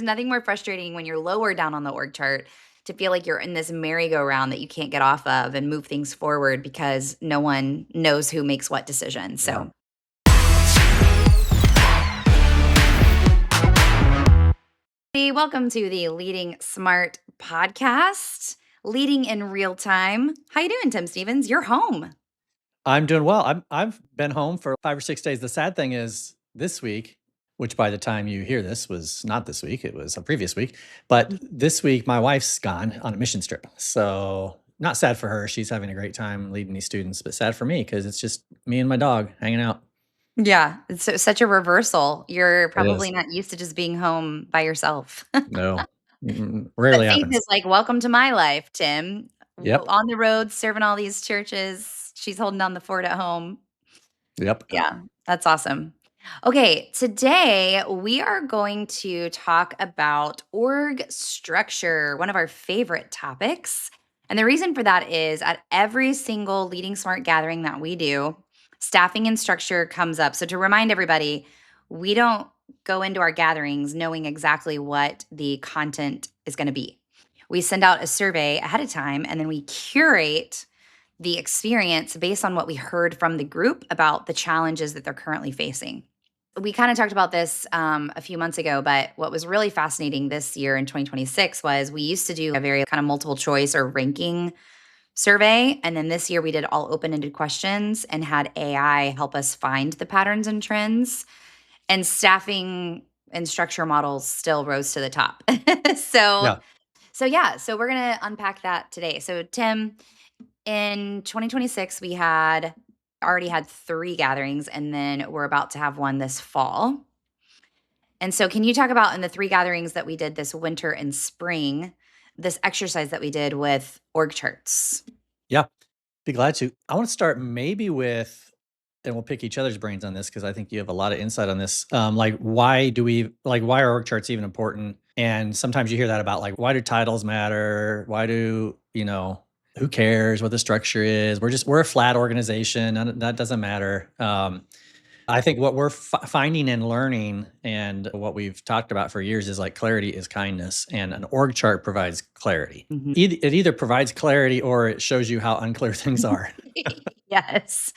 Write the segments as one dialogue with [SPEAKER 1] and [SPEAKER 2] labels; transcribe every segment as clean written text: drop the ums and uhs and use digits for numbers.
[SPEAKER 1] nothing more frustrating when you're lower down on the org chart to feel like you're in this merry-go-round that you can't get off of and move things forward because no one knows who makes what decision.
[SPEAKER 2] Yeah.
[SPEAKER 1] So hey, welcome to the Leading Smart Podcast, leading in real time. How you doing, Tim Stevens? You're home.
[SPEAKER 2] I'm doing well. I've been home for 5 or 6 days. The sad thing is this week, which by the time you hear this was not this week, it was a previous week. But this week, my wife's gone on a mission trip. So not sad for her. She's having a great time leading these students, but sad for me because it's just me and my dog hanging out.
[SPEAKER 1] Yeah, it's such a reversal. You're
[SPEAKER 2] It
[SPEAKER 1] probably
[SPEAKER 2] is.
[SPEAKER 1] not used to just being home by yourself.
[SPEAKER 2] No,
[SPEAKER 1] But
[SPEAKER 2] rarely
[SPEAKER 1] Faith
[SPEAKER 2] happens.
[SPEAKER 1] is like, welcome to my life, Tim.
[SPEAKER 2] Yep.
[SPEAKER 1] On the road, serving all these churches. She's holding down the fort at home.
[SPEAKER 2] Yep.
[SPEAKER 1] Yeah, that's awesome. Okay, today we are going to talk about org structure, one of our favorite topics. And the reason for that is at every single Leading Smart gathering that we do, staffing and structure comes up. So to remind everybody, we don't go into our gatherings knowing exactly what the content is going to be. We send out a survey ahead of time and then we curate the experience based on what we heard from the group about the challenges that they're currently facing. We kind of talked about this a few months ago, but what was really fascinating this year in 2026 was we used to do a very kind of multiple choice or ranking survey. And then this year we did all open-ended questions and had AI help us find the patterns and trends. And staffing and structure models still rose to the top.
[SPEAKER 2] Yeah.
[SPEAKER 1] So we're going to unpack that today. So Tim, in 2026, we already had 3 gatherings, and then we're about to have one this fall. And so can you talk about in the 3 gatherings that we did this winter and spring, this exercise that we did with org charts?
[SPEAKER 2] Yeah. Be glad to. I want to start maybe with, and we'll pick each other's brains on this because I think you have a lot of insight on this. Why are org charts even important? And sometimes you hear that about why do titles matter? Why do, who cares what the structure is? We're a flat organization. That doesn't matter. I think what we're finding and learning and what we've talked about for years is clarity is kindness, and an org chart provides clarity.
[SPEAKER 1] Mhm.
[SPEAKER 2] It either provides clarity or it shows you how unclear things are.
[SPEAKER 1] Yes.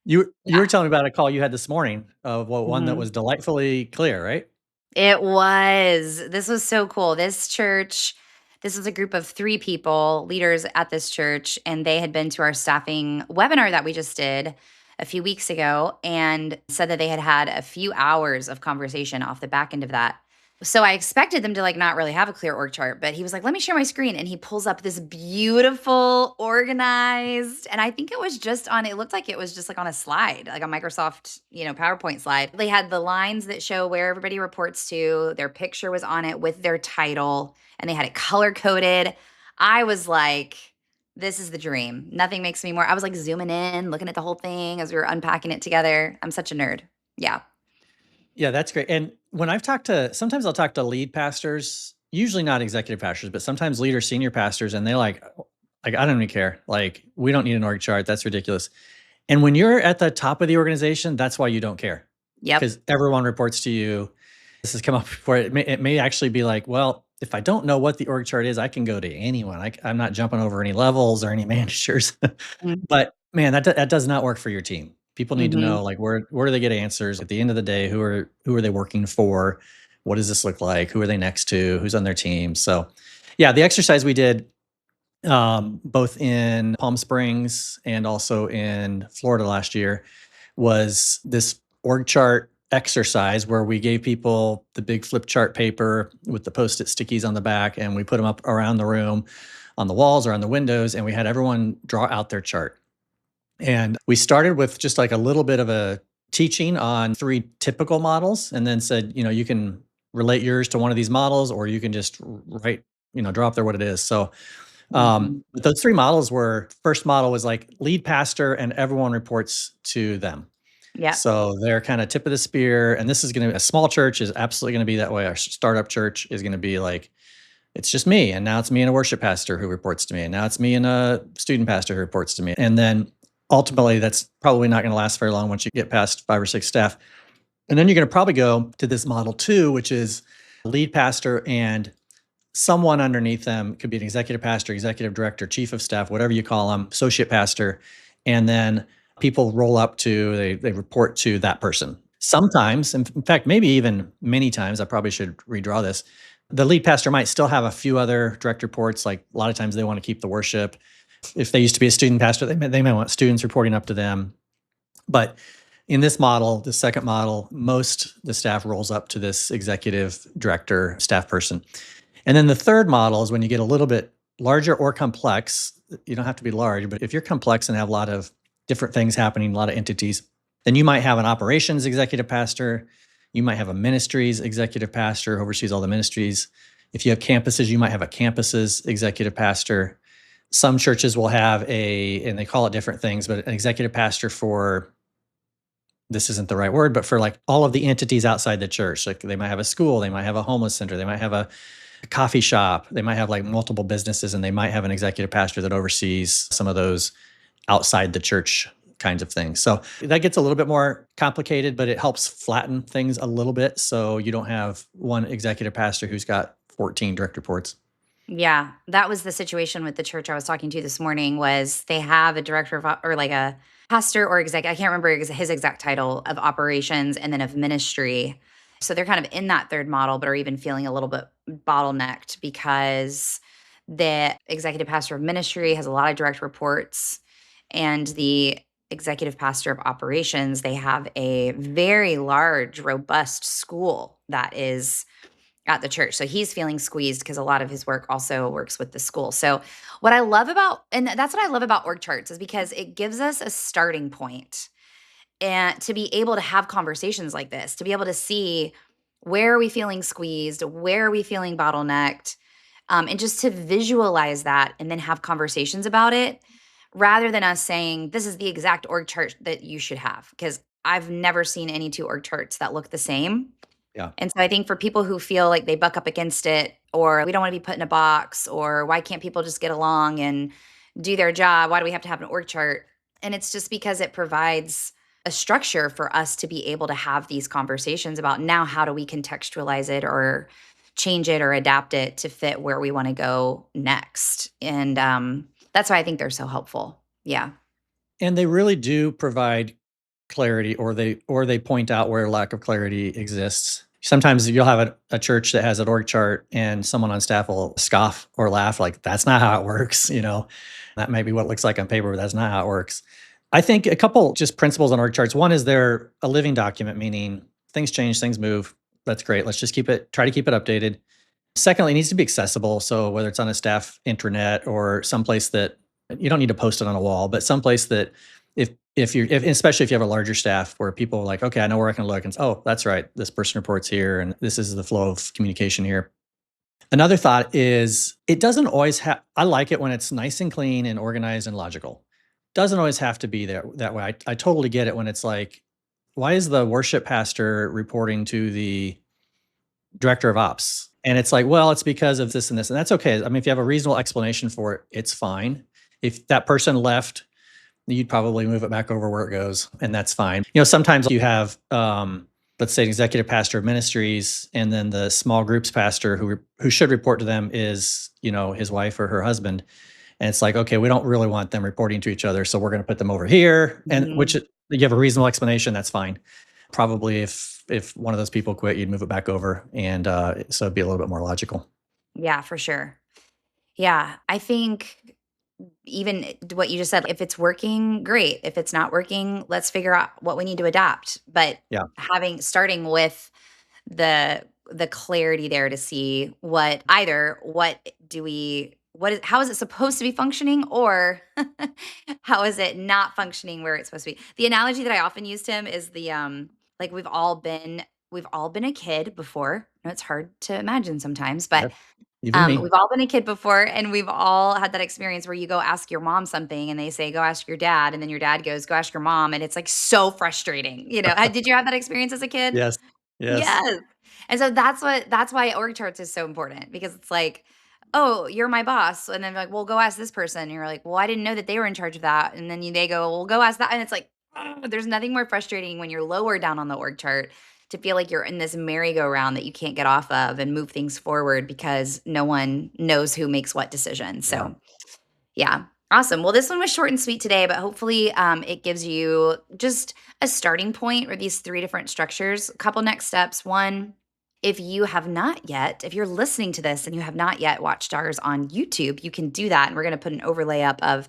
[SPEAKER 2] You
[SPEAKER 1] Yeah.
[SPEAKER 2] were telling me about a call you had this morning of one that
[SPEAKER 1] Mhm.
[SPEAKER 2] was delightfully clear, right?
[SPEAKER 1] It was. This was so cool. This was a group of 3 people, leaders at this church, and they had been to our staffing webinar that we just did a few weeks ago and said that they had had a few hours of conversation off the back end of that. So I expected them to not really have a clear org chart, but he was like, "Let me share my screen." And he pulls up this beautiful, organized, and I think it looked like it was just on a slide, like a Microsoft, PowerPoint slide. They had the lines that show where everybody reports to, their picture was on it with their title, and they had it color coded. I was like, this is the dream. Nothing makes me more. I was zooming in, looking at the whole thing as we were unpacking it together. I'm such a nerd. Yeah.
[SPEAKER 2] Yeah, that's great. And when sometimes I'll talk to lead pastors, usually not executive pastors, but sometimes leaders, senior pastors, and they I don't even care. We don't need an org chart. That's ridiculous. And when you're at the top of the organization, that's why you don't care.
[SPEAKER 1] Yep.
[SPEAKER 2] Because everyone reports to you. This has come up before. It may actually be well, if I don't know what the org chart is, I can go to anyone. I'm not jumping over any levels or any managers. But man, that does not work for your team. People need to
[SPEAKER 1] Mhm.
[SPEAKER 2] know where do they get answers at the end of the day? Who are they working for? What does this look like? Who are they next to? Who's on their team? So, yeah, the exercise we did both in Palm Springs and also in Florida last year was this org chart exercise where we gave people the big flip chart paper with the Post-it stickies on the back, and we put them up around the room on the walls or on the windows, and we had everyone draw out their chart. And we started with just a little bit of a teaching on 3 typical models, and then said, you can relate yours to one of these models, or you can just write, draw up there what it is. So
[SPEAKER 1] Mhm.
[SPEAKER 2] but those 3 models first model was lead pastor and everyone reports to them.
[SPEAKER 1] Yeah.
[SPEAKER 2] So they're kind of tip of the spear. And this is going to be a small church is absolutely going to be that way. Our startup church is going to be it's just me. And now it's me and a worship pastor who reports to me. And now it's me and a student pastor who reports to me. And then ultimately that's probably not going to last very long once you get past 5 or 6 staff. And then you're going to probably go to this model 2, which is lead pastor and someone underneath them. Could be an executive pastor, executive director, chief of staff, whatever you call them, associate pastor. And then people roll up to, they report to that person. Sometimes, in fact, maybe even many times, I probably should redraw this. The lead pastor might still have a few other direct reports. Like a lot of times they want to keep the worship. If they used to be a student pastor, they may want students reporting up to them. But in this model, the second model, the staff rolls up to this executive director, staff person. And then the third model is when you get a little bit larger or complex. You don't have to be large, but if you're complex and have a lot of different things happening, a lot of entities, then you might have an operations executive pastor. You might have a ministries executive pastor who oversees all the ministries. If you have campuses, you might have a campuses executive pastor. Some churches will have and they call it different things, but an executive pastor for, this isn't the right word, but for like all of the entities outside the church. Like they might have a school, they might have a homeless center, they might have a coffee shop, they might have like multiple businesses, and they might have an executive pastor that oversees some of those outside the church kinds of things. So that gets a little bit more complicated, but it helps flatten things a little bit. So you don't have one executive pastor who's got 14 direct reports.
[SPEAKER 1] Yeah, that was the situation with the church I was talking to this morning. Was they have a director of or like a pastor or exec, I can't remember his exact title, of operations and then of ministry. So they're kind of in that third model, but are even feeling a little bit bottlenecked because the executive pastor of ministry has a lot of direct reports, and the executive pastor of operations, they have a very large, robust school that is at the church. So he's feeling squeezed because a lot of his work also works with the school. So what I love about, and that's what I love about org charts, is because it gives us a starting point and to be able to have conversations like this, to be able to see where are we feeling squeezed, where are we feeling bottlenecked, and just to visualize that and then have conversations about it, rather than us saying this is the exact org chart that you should have. Because I've never seen any two org charts that look the same.
[SPEAKER 2] Yeah.
[SPEAKER 1] And so I think for people who feel like they buck up against it, or we don't want to be put in a box, or why can't people just get along and do their job? Why do we have to have an org chart? And it's just because it provides a structure for us to be able to have these conversations about, now how do we contextualize it or change it or adapt it to fit where we want to go next. And that's why I think they're so helpful. Yeah.
[SPEAKER 2] And they really do provide clarity, or they point out where lack of clarity exists. Sometimes you'll have a church that has an org chart and someone on staff will scoff or laugh like, that's not how it works. That might be what it looks like on paper, but that's not how it works. I think a couple just principles on org charts. One is they're a living document, meaning things change, things move. That's great. Let's just try to keep it updated. Secondly, it needs to be accessible. So whether it's on a staff intranet or someplace that you don't need to post it on a wall, but someplace that especially if you have a larger staff where people are like, okay, I know where I can look and oh, that's right, this person reports here and this is the flow of communication here. Another thought is it doesn't always have, I like it when it's nice and clean and organized and logical. Doesn't always have to be that way. I totally get it when it's like, why is the worship pastor reporting to the director of ops? And it's like, well, it's because of this and this. And that's okay. I mean, if you have a reasonable explanation for it, it's fine. If that person left, you'd probably move it back over where it goes, and that's fine. Sometimes you have, let's say, an executive pastor of ministries, and then the small groups pastor who should report to them is, his wife or her husband. And it's like, okay, we don't really want them reporting to each other, so we're going to put them over here. And which you have a reasonable explanation, that's fine. Probably if one of those people quit, you'd move it back over, and so it'd be a little bit more logical.
[SPEAKER 1] Yeah, for sure. Yeah, I think even what you just said, if it's working, great. If it's not working, let's figure out what we need to adapt. But
[SPEAKER 2] Yeah.
[SPEAKER 1] starting with the clarity there to see how is it supposed to be functioning, or how is it not functioning where it's supposed to be. The analogy that I often use to him is the like we've all been a kid before. I know it's hard to imagine sometimes, but
[SPEAKER 2] Even me.
[SPEAKER 1] we've all been a kid before, and we've all had that experience where you go ask your mom something and they say, go ask your dad. And then your dad goes, go ask your mom. And it's like so frustrating. Did you have that experience as a kid?
[SPEAKER 2] Yes. Yes.
[SPEAKER 1] Yes. And so that's why org charts is so important, because it's like, oh, you're my boss. And then like, well, go ask this person. And you're like, well, I didn't know that they were in charge of that. And then they go, well, go ask that. And it's like, ugh, there's nothing more frustrating when you're lower down on the org chart to feel like you're in this merry-go-round that you can't get off of and move things forward because no one knows who makes what decision.
[SPEAKER 2] Yeah.
[SPEAKER 1] So, yeah. Awesome. Well, this one was short and sweet today, but hopefully it gives you just a starting point or these 3 different structures. A couple next steps. One, if you have not yet, if you're listening to this and you have not yet watched ours on YouTube, you can do that. And we're going to put an overlay up of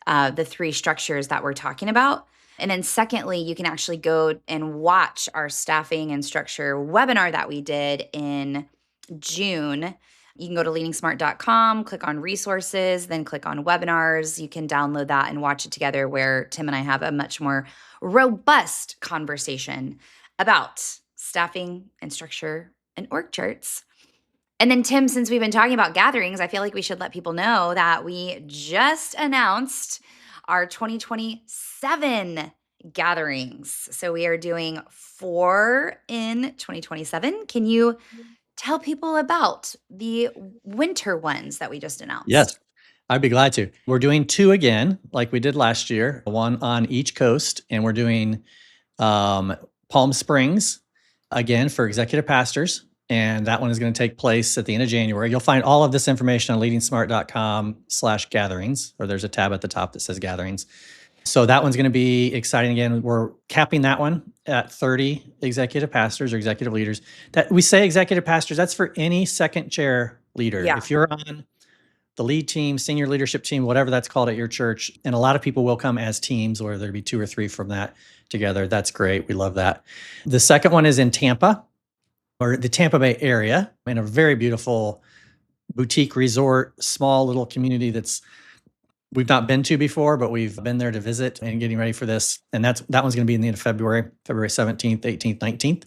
[SPEAKER 1] the 3 structures that we're talking about. And then secondly, you can actually go and watch our staffing and structure webinar that we did in June. You can go to leadingsmart.com, click on resources, then click on webinars. You can download that and watch it together, where Tim and I have a much more robust conversation about staffing and structure and org charts. And then, Tim, since we've been talking about gatherings, I feel like we should let people know that we just announced our 2027 gatherings. So we are doing 4 in 2027. Can you tell people about the winter ones that we just announced?
[SPEAKER 2] Yes, I'd be glad to. We're doing 2 again, like we did last year, 1 on each coast, and we're doing Palm Springs again for executive pastors. And that one is going to take place at the end of January. You'll find all of this information on leadingsmart.com/gatherings, or there's a tab at the top that says gatherings. So that one's going to be exciting again. We're capping that one at 30 executive pastors or executive leaders. That we say executive pastors, that's for any second chair leader.
[SPEAKER 1] Yeah.
[SPEAKER 2] If you're on the lead team, senior leadership team, whatever that's called at your church, and a lot of people will come as teams, or there'll be 2 or 3 from that together. That's great. We love that. The second one is in Tampa, or the Tampa Bay area, in a very beautiful boutique resort, small little community that's we've not been to before, but we've been there to visit and getting ready for this. And that one's going to be in the end of February 17th, 18th, 19th.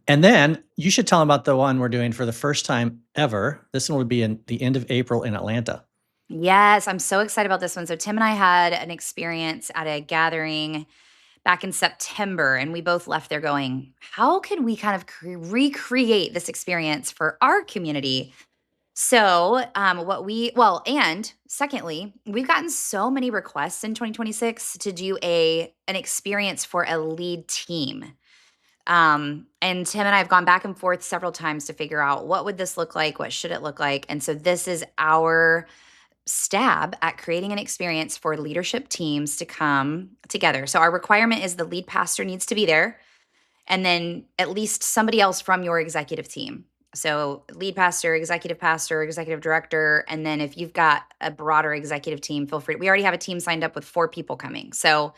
[SPEAKER 2] And then you should tell them about the one we're doing for the first time ever. This one would be in the end of April in Atlanta.
[SPEAKER 1] Yes, I'm so excited about this one. So Tim and I had an experience at a gathering back in September, and we both left there going, how can we kind of recreate this experience for our community? So, and secondly, we've gotten so many requests in 2026 to do an experience for a lead team. And Tim and I have gone back and forth several times to figure out what would this look like, what should it look like, and so this is our stab at creating an experience for leadership teams to come together. So our requirement is the lead pastor needs to be there, and then at least somebody else from your executive team. So lead pastor, executive director, and then if you've got a broader executive team, feel free. We already have a team signed up with 4 people coming. So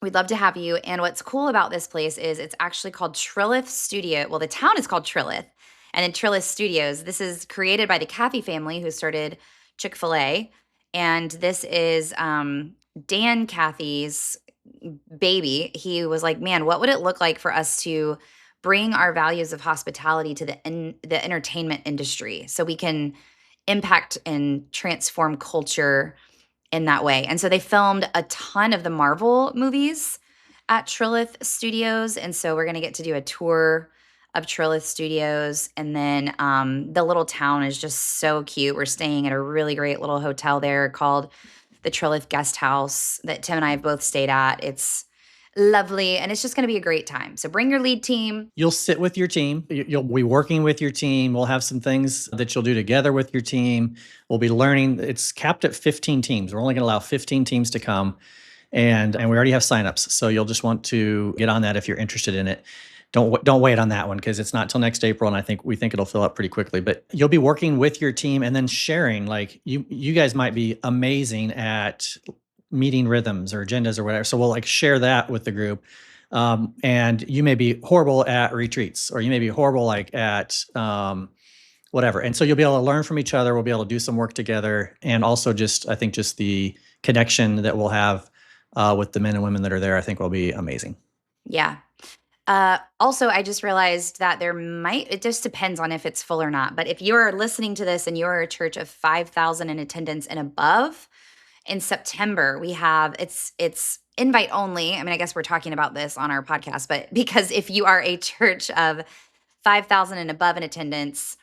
[SPEAKER 1] we'd love to have you. And what's cool about this place is it's actually called Trillith Studio. Well, the town is called Trillith, and then Trillith Studios. This is created by the Cathy family, who started Chick-fil-A. And this is Dan Cathy's baby. He was like, man, what would it look like for us to bring our values of hospitality to the entertainment industry so we can impact and transform culture in that way? And so they filmed a ton of the Marvel movies at Trillith Studios. And so we're going to get to do a tour of Trillith Studios. And then the little town is just so cute. We're staying at a really great little hotel there called the Trillith Guest House that Tim and I have both stayed at. It's lovely, and it's just going to be a great time. So bring your lead team.
[SPEAKER 2] You'll sit with your team. You'll be working with your team. We'll have some things that you'll do together with your team. We'll be learning. It's capped at 15 teams. We're only going to allow 15 teams to come, and we already have signups. So you'll just want to get on that if you're interested in it. Don't wait on that one, because it's not till next April, and we think it'll fill up pretty quickly. But you'll be working with your team and then sharing. Like you guys might be amazing at meeting rhythms or agendas or whatever. So we'll share that with the group. And you may be horrible at retreats, or you may be horrible at whatever. And so you'll be able to learn from each other. We'll be able to do some work together. And also just the connection that we'll have with the men and women that are there, I think will be amazing.
[SPEAKER 1] Yeah. Also, I just realized that it just depends on if it's full or not. But if you're listening to this and you're a church of 5,000 in attendance and above, in September, we have, it's invite only. I mean, I guess we're talking about this on our podcast, but because if you are a church of 5,000 and above in attendance,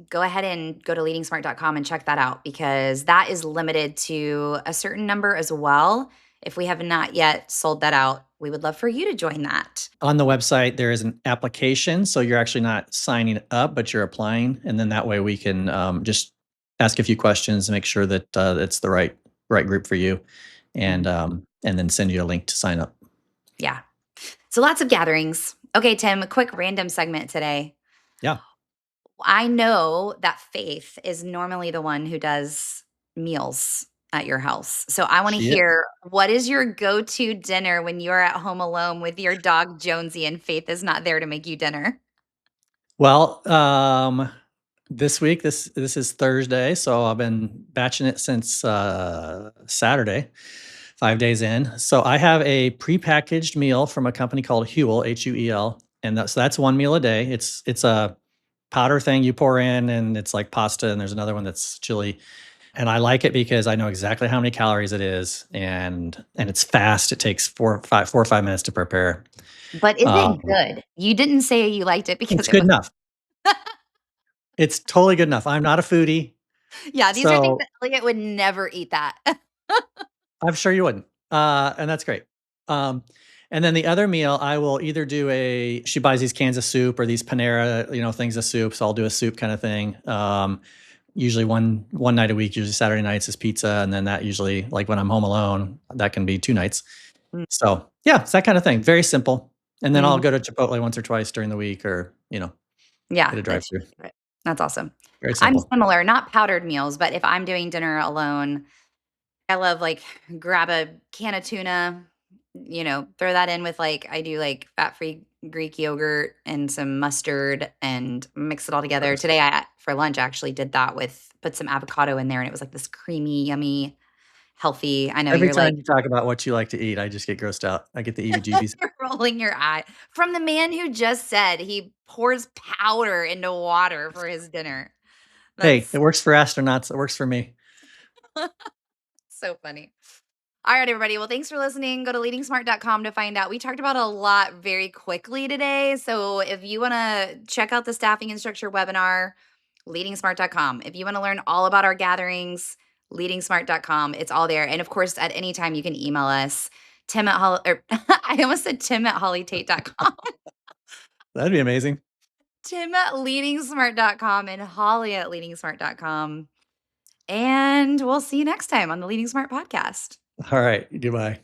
[SPEAKER 1] go ahead and go to leadingsmart.com and check that out, because that is limited to a certain number as well. If we have not yet sold that out, we would love for you to join that.
[SPEAKER 2] On the website, there is an application, so you're actually not signing up, but you're applying, and then that way we can just ask a few questions and make sure that it's the right group for you, and then send you a link to sign up.
[SPEAKER 1] Yeah. So lots of gatherings. Okay, Tim, a quick random segment today.
[SPEAKER 2] Yeah.
[SPEAKER 1] I know that Faith is normally the one who does meals at your house. So I want to
[SPEAKER 2] She is.
[SPEAKER 1] hear, what is your go-to dinner when you're at home alone with your dog Jonesy and Faith is not there to make you dinner?
[SPEAKER 2] Well, this week, this is Thursday, so I've been batching it since Saturday, 5 days in. So I have a prepackaged meal from a company called Huel, Huel, and that's one meal a day. It's a powder thing you pour in, and it's like pasta, and there's another one that's chili. And I like it because I know exactly how many calories it is, and it's fast. It takes 4 or 5 minutes to prepare.
[SPEAKER 1] But is it
[SPEAKER 2] Um,
[SPEAKER 1] good? You didn't say you liked it because
[SPEAKER 2] it's
[SPEAKER 1] it
[SPEAKER 2] good
[SPEAKER 1] was.
[SPEAKER 2] enough. It's totally good enough. I'm not a foodie,
[SPEAKER 1] Yeah, these are things
[SPEAKER 2] so
[SPEAKER 1] that Elliot would never eat that.
[SPEAKER 2] I'm sure you wouldn't. And that's great. Um, and then the other meal, I will either she buys these cans of soup or these Panera, things of soup. So I'll do a soup kind of thing. Usually one night a week, usually Saturday nights is pizza. And then that usually, like when I'm home alone, that can be 2 nights.
[SPEAKER 1] Mm,
[SPEAKER 2] So yeah, it's that kind of thing. Very simple. And then I'll
[SPEAKER 1] mhm.
[SPEAKER 2] go to Chipotle once or twice during the week or,
[SPEAKER 1] Yeah,
[SPEAKER 2] get a drive
[SPEAKER 1] that's
[SPEAKER 2] through.
[SPEAKER 1] right. That's awesome.
[SPEAKER 2] Very
[SPEAKER 1] I'm
[SPEAKER 2] simple.
[SPEAKER 1] similar, not powdered meals, but if I'm doing dinner alone, I love, like, grab a can of tuna, throw that in with, like, I do, like, fat-free Greek yogurt and some mustard and mix it all together.
[SPEAKER 2] Perfect.
[SPEAKER 1] Today, for lunch, I actually did that put some avocado in there, and it was, like, this creamy, yummy, healthy. I know
[SPEAKER 2] Every
[SPEAKER 1] you're, like,
[SPEAKER 2] time you talk about what you like to eat, I just get grossed out. I get the EBGBs.
[SPEAKER 1] you're rolling your eye. From the man who just said he pours powder into water for his dinner.
[SPEAKER 2] Hey, it
[SPEAKER 1] That's
[SPEAKER 2] works for astronauts. It works for me.
[SPEAKER 1] so funny. All right, everybody. Well, thanks for listening. Go to leadingsmart.com to find out. We talked about a lot very quickly today. So if you want to check out the staffing and structure webinar, leadingsmart.com. If you want to learn all about our gatherings, leadingsmart.com. It's all there. And of course, at any time, you can email us, Tim at Holly, or I almost said Tim at hollytate.com,
[SPEAKER 2] That'd be amazing.
[SPEAKER 1] Tim at leadingsmart.com, and Holly at leadingsmart.com. And we'll see you next time on the Leading Smart podcast.
[SPEAKER 2] All right. Goodbye.